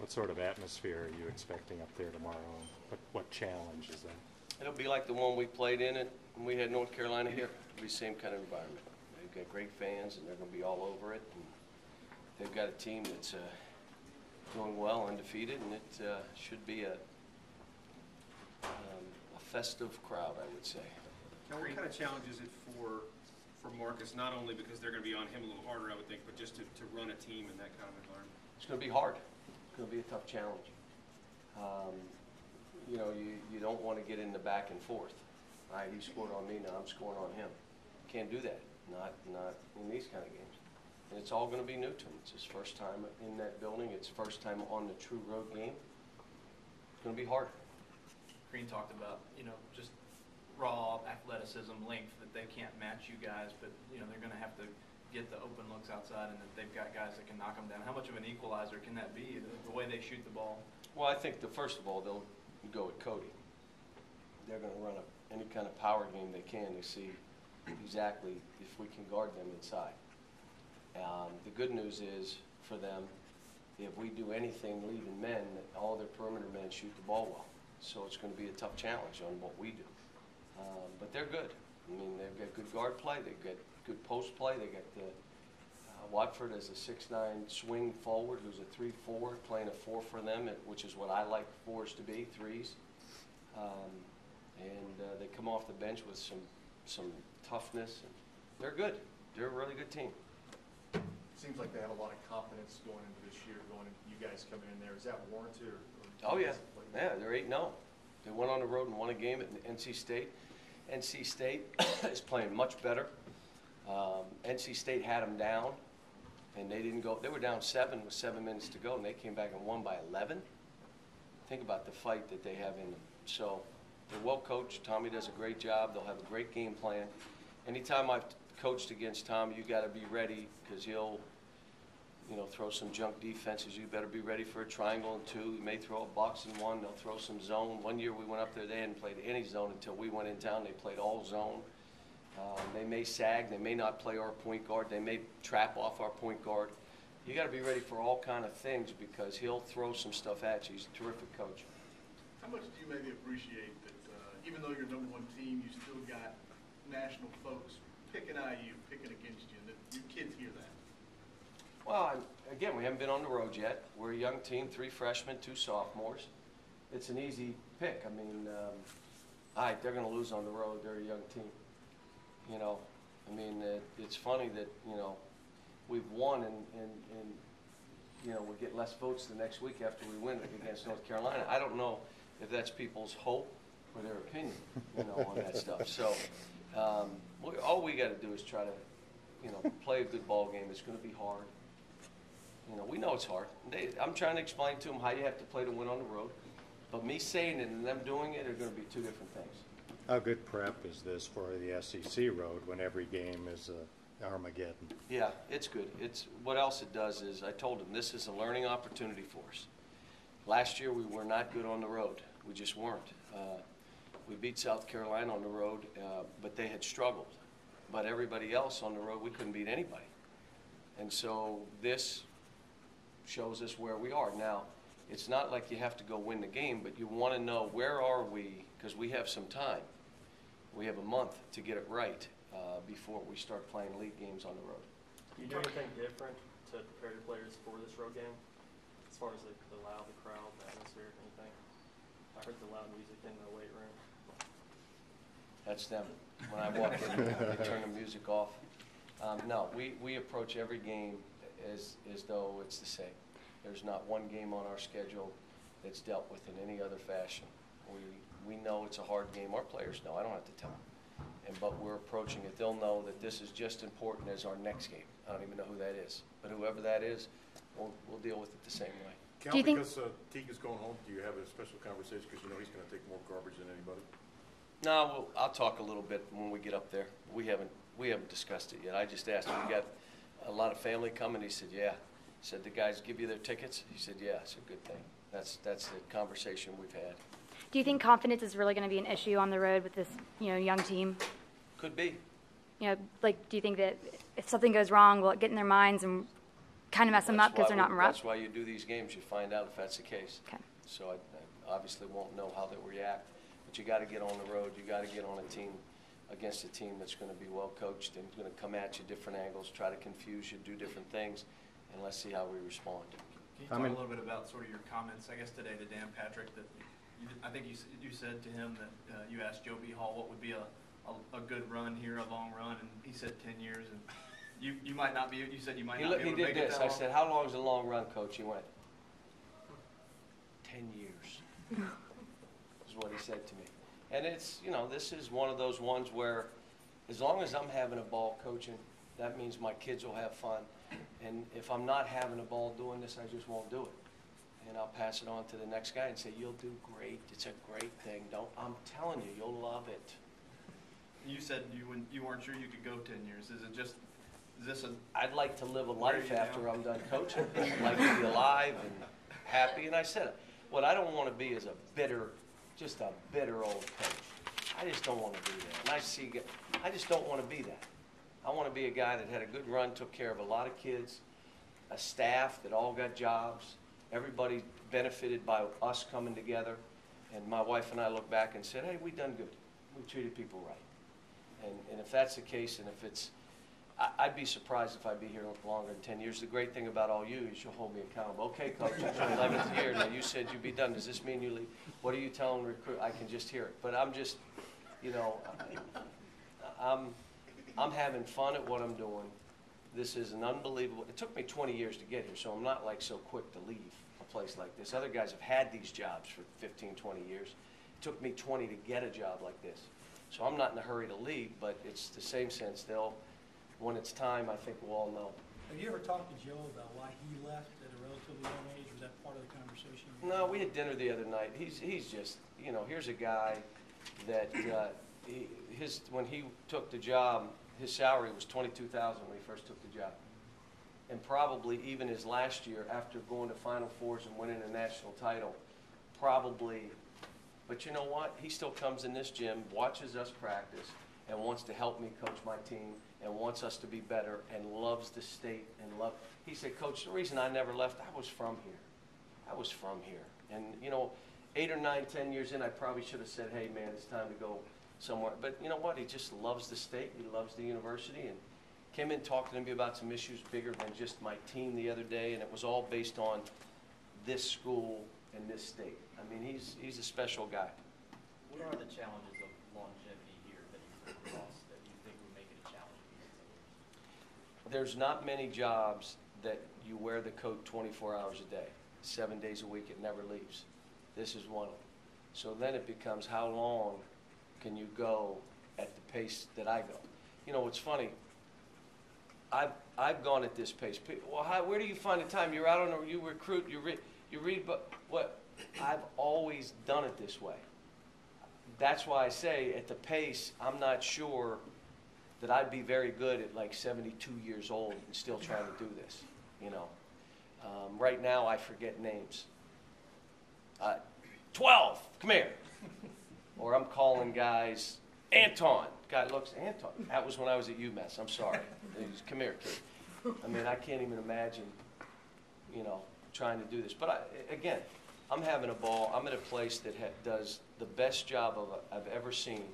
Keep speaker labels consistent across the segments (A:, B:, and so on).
A: What sort of atmosphere are you expecting up there tomorrow? What challenge is that?
B: It'll be like the one we played in it when we had North Carolina here. It'll be the same kind of environment. They've got great fans, and they're going to be all over it. And they've got a team that's doing well, undefeated, and it should be a festive crowd, I would say.
C: Now, what kind of challenge is it for Marcus, not only because they're going to be on him a little harder, I would think, but just to run a team in that kind of environment?
B: It's going to be hard. It's going to be a tough challenge. You know, you don't want to get in the back and forth. All right, he scored on me, now I'm scoring on him. Can't do that, not in these kind of games. And it's all going to be new to him. It's his first time in that building. It's first time on the true road game. It's going to be hard.
D: Green talked about, you know, just raw athleticism, length, that they can't match you guys, but, you know, they're going to have to get the open looks outside, and that they've got guys that can knock them down. How much of an equalizer can that be, the way they shoot the ball? Well,
B: I think first of all, they'll go with Cody. They're going to run any kind of power game they can to see exactly if we can guard them inside. The good news is for them, if we do anything leaving men, all their perimeter men shoot the ball well. So it's going to be a tough challenge on what we do. But they're good. I mean, they've got good guard play. They've got good post play. They got Watford as a 6'9" swing forward who's a 3-4, playing a 4 for them, which is what I like 4s to be, 3s. They come off the bench with some toughness. And they're good. They're a really good team.
E: Seems like they have a lot of confidence going into this year, going into you guys coming in there. Is that warranted?
B: Oh, yeah. Yeah, they're 8-0. They went on the road and won a game at NC State. NC State is playing much better. NC State had them down, and they didn't go. They were down 7 with 7 minutes to go, and they came back and won by 11. Think about the fight that they have in them. So they're well coached. Tommy does a great job. They'll have a great game plan. Anytime I've coached against Tommy, you got to be ready because he'll, you know, throw some junk defenses. You better be ready for a triangle and 2. You may throw a box and 1. They'll throw some zone. One year we went up there, they hadn't played any zone until we went in town. They played all zone. They may sag. They may not play our point guard. They may trap off our point guard. You got to be ready for all kind of things because he'll throw some stuff at you. He's a terrific coach.
F: How much do you maybe appreciate that even though you're #1 team, you still got national folks picking IU, picking against you, and that your kids hear that?
B: Well, again, we haven't been on the road yet. We're a young team, 3 freshmen, 2 sophomores. It's an easy pick. I mean, all right, they're going to lose on the road. They're a young team. You know, I mean, it's funny that, you know, we've won and you know, we get less votes the next week after we win against North Carolina. I don't know if that's people's hope or their opinion, you know, on that stuff. So all we got to do is try to, you know, play a good ball game. It's going to be hard. You know, we know it's hard. I'm trying to explain to them how you have to play to win on the road. But me saying it and them doing it are going to be 2 different things.
A: How good prep is this for the SEC road when every game is Armageddon? Yeah,
B: it's good. What else it does is, I told them, this is a learning opportunity for us. Last year we were not good on the road. We just weren't. We beat South Carolina on the road, but they had struggled. But everybody else on the road, we couldn't beat anybody. And so this shows us where we are. Now, it's not like you have to go win the game, but you want to know where are we, because we have some time. We have a month to get it right before we start playing league games on the road.
G: Do you do anything different to prepare your players for this road game? As far as the loud, the crowd, the atmosphere, anything? I heard the loud music in the weight room.
B: That's them. When I walk in, they turn the music off. No, we approach every game as though it's the same. There's not one game on our schedule that's dealt with in any other fashion. We know it's a hard game. Our players know. I don't have to tell them. But we're approaching it. They'll know that this is just important as our next game. I don't even know who that is. But whoever that is, we'll deal with it the same way.
H: Cal, because Teague is going home, do you have a special conversation because you know he's going to take more garbage than anybody?
B: No, I'll talk a little bit when we get up there. We haven't discussed it yet. I just asked him. We got a lot of family coming. He said, yeah. He said, the guys give you their tickets? He said, yeah. It's a good thing. That's the conversation we've had.
I: Do you think confidence is really going to be an issue on the road with this, you know, young team?
B: Could be.
I: You know, like, do you think that if something goes wrong, will it get in their minds and kind of mess them up because they're not in rep?
B: That's why you do these games. You find out if that's the case.
I: Okay.
B: So I obviously won't know how they'll react. But you got to get on the road. You got to get on a team against a team that's going to be well coached and going to come at you different angles, try to confuse you, do different things, and let's see how we respond.
D: Can you talk a little bit about sort of your comments, I guess, today to Dan Patrick, that I think you said to him that you asked Joe B. Hall what would be a good run here, a long run, and he said 10 years, and you might not be, you said you might not be able to make it that long.
B: He did this. I said, how long is a long run, Coach? He went, 10 years, is what he said to me. And it's, you know, this is one of those ones where as long as I'm having a ball coaching, that means my kids will have fun. And if I'm not having a ball doing this, I just won't do it. And I'll pass it on to the next guy and say, you'll do great. It's a great thing. I'm telling you, you'll love it.
D: You said you weren't sure you could go 10 years. Is this
B: I'd like to live a life after I'm done coaching. I'd like to be alive and happy. And I said, what I don't want to be is just a bitter old coach. I just don't want to be that. And I just don't want to be that. I want to be a guy that had a good run, took care of a lot of kids, a staff that all got jobs. Everybody benefited by us coming together. And my wife and I look back and said, hey, we done good. We treated people right. And if that's the case, and if it's, I'd be surprised if I'd be here longer than 10 years. The great thing about all you is you'll hold me accountable. Okay, Coach, it's your 11th year. Now, you said you'd be done. Does this mean you leave? What are you telling the recruit? I can just hear it. But I'm just, you know, I'm having fun at what I'm doing. This is an unbelievable, it took me 20 years to get here, so I'm not like so quick to leave a place like this. Other guys have had these jobs for 15, 20 years. It took me 20 to get a job like this. So I'm not in a hurry to leave, but it's the same sense. When it's time, I think we'll all know.
J: Have you ever talked to Joe about why he left at a relatively young age? Was that part of the conversation?
B: No, we had dinner the other night. He's just, you know, here's a guy that when he took the job, his salary was $22,000 when he first took the job. And probably even his last year, after going to Final Fours and winning a national title, probably, but you know what? He still comes in this gym, watches us practice, and wants to help me coach my team, and wants us to be better, and loves the state, and he said, Coach, the reason I never left, I was from here. I was from here. And, you know, 8 or 9, 10 years in, I probably should have said, hey, man, it's time to go somewhere. But you know what? He just loves the state. He loves the university. And came in talking to me about some issues bigger than just my team the other day, and it was all based on this school and this state. I mean, he's a special guy.
K: What are the challenges of longevity here that you've across that you think would make it a challenge?
B: There's not many jobs that you wear the coat 24 hours a day, 7 days a week. It never leaves. This is one of them. So then it becomes, how long can you go at the pace that I go? You know, it's funny. I've gone at this pace. Well, where do you find the time? You're out on, you recruit, you read, but what? I've always done it this way. That's why I say at the pace, I'm not sure that I'd be very good at like 72 years old and still trying to do this, you know. Right now, I forget names. 12, come here. Or I'm calling guys, Anton. Guy looks, Anton. That was when I was at UMass. I'm sorry. He's, come here, kid. I mean, I can't even imagine, you know, trying to do this. But again, I'm having a ball. I'm at a place that does the best job I've ever seen,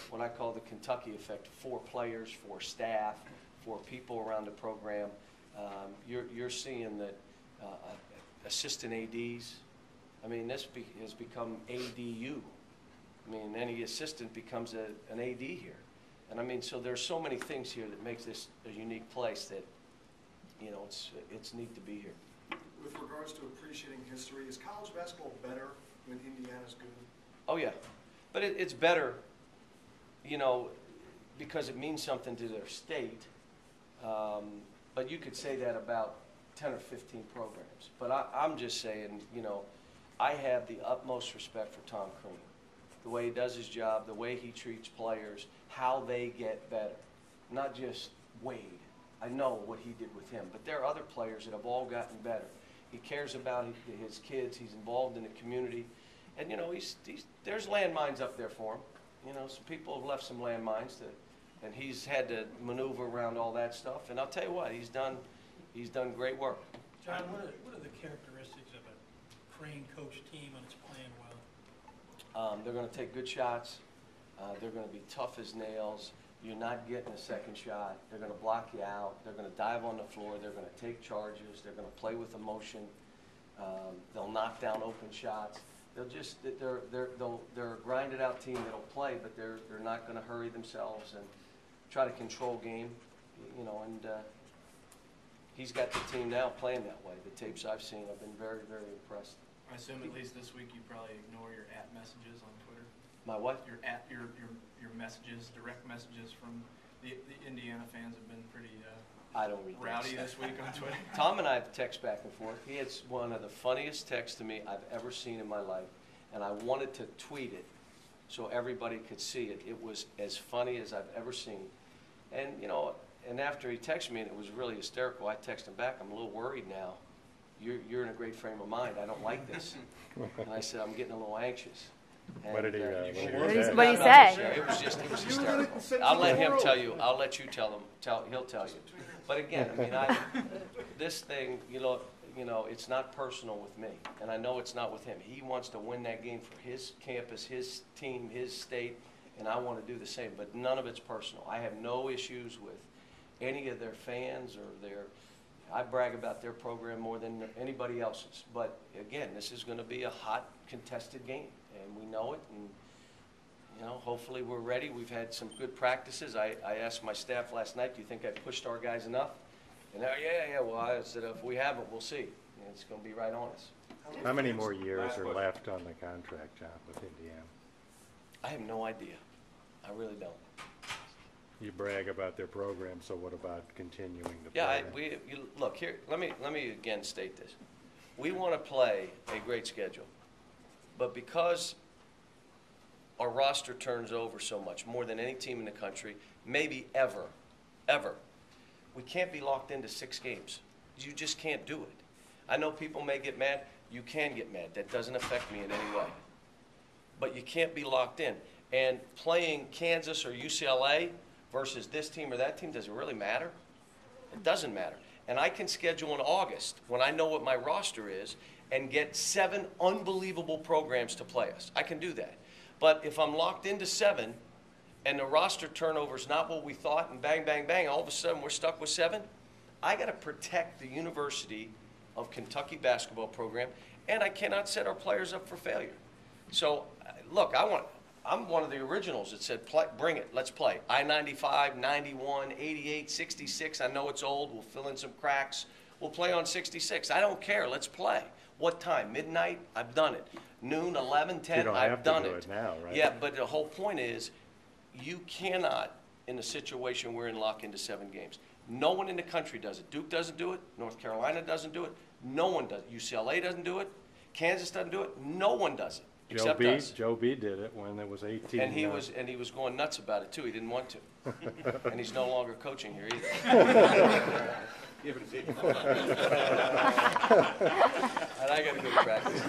B: what I call the Kentucky effect, for players, for staff, for people around the program. You're seeing that assistant ADs, I mean, this has become ADU. I mean, any assistant becomes an AD here. And I mean, so there's so many things here that makes this a unique place that, you know, it's neat to be here.
E: With regards to appreciating history, is college basketball better when Indiana's good?
B: Oh, yeah. But it's better, you know, because it means something to their state. But you could say that about 10 or 15 programs. But I'm just saying, you know, I have the utmost respect for Tom Crean. The way he does his job, the way he treats players, how they get better. Not just Wade. I know what he did with him, but there are other players that have all gotten better. He cares about his kids. He's involved in the community. And, you know, there's landmines up there for him. You know, some people have left some landmines, and he's had to maneuver around all that stuff. And I'll tell you what, he's done He's done great work.
J: John, what are the characteristics of a Crane coach team when it's playing well?
B: They're going to take good shots. They're going to be tough as nails. You're not getting a second shot. They're going to block you out. They're going to dive on the floor. They're going to take charges. They're going to play with emotion. They'll knock down open shots. They're a grinded out team that'll play, but they're not going to hurry themselves and try to control game, you know. And he's got the team now playing that way. The tapes I've seen, I've been very, very impressed.
D: I assume at least this week you probably ignore your @ messages on Twitter.
B: My what?
D: Your messages, direct messages from the Indiana fans have been pretty
B: I don't read
D: rowdy
B: that
D: this week on Twitter.
B: Tom and I have text back and forth. He had one of the funniest texts to me I've ever seen in my life, and I wanted to tweet it so everybody could see it. It was as funny as I've ever seen. And, you know, and after he texted me, and it was really hysterical, I texted him back, I'm a little worried now. You're in a great frame of mind. I don't like this. And I said, I'm getting a little anxious. And,
A: What did he
I: What
A: say?
I: did he say?
B: It was hysterical. I'll let him tell you. I'll let you tell him. He'll tell you. But again, I mean, this thing, you know, it's not personal with me, and I know it's not with him. He wants to win that game for his campus, his team, his state, and I want to do the same. But none of it's personal. I have no issues with any of their fans or their. I brag about their program more than anybody else's. But again, this is going to be a hot, contested game, and we know it. And you know, hopefully we're ready. We've had some good practices. I asked my staff last night, do you think I pushed our guys enough? And they're, yeah. Well, I said, if we haven't, we'll see. And it's going to be right on us.
A: How many more years are left on the contract, John, with Indiana?
B: I have no idea. I really don't.
A: You brag about their program, so what about continuing to
B: Yeah,
A: play?
B: Look here. Let me again state this. We want to play a great schedule, but because our roster turns over so much, more than any team in the country, maybe ever, we can't be locked into 6 games. You just can't do it. I know people may get mad. You can get mad. That doesn't affect me in any way. But you can't be locked in. And playing Kansas or UCLA versus this team or that team, does it really matter? It doesn't matter. And I can schedule in August, when I know what my roster is, and get 7 unbelievable programs to play us. I can do that. But if I'm locked into 7 and the roster turnover is not what we thought, and bang, bang, bang, all of a sudden we're stuck with 7, I got to protect the University of Kentucky basketball program, and I cannot set our players up for failure. So, look, I'm one of the originals that said, bring it, let's play. I-95, 91, 88, 66, I know it's old, we'll fill in some cracks. We'll play on 66. I don't care, let's play. What time? Midnight? I've done it. Noon, 11, 10, I've done it.
A: You don't have to do it now, right?
B: Yeah, but the whole point is, you cannot, in the situation we're in, lock into 7 games. No one in the country does it. Duke doesn't do it. North Carolina doesn't do it. No one does it. UCLA doesn't do it. Kansas doesn't do it. No one does it. Except us.
A: Joe B did it when it was 18.
B: And he was going nuts about it too. He didn't want to. And he's no longer coaching here either.
H: Yeah, but it's
B: And I got to go to practice.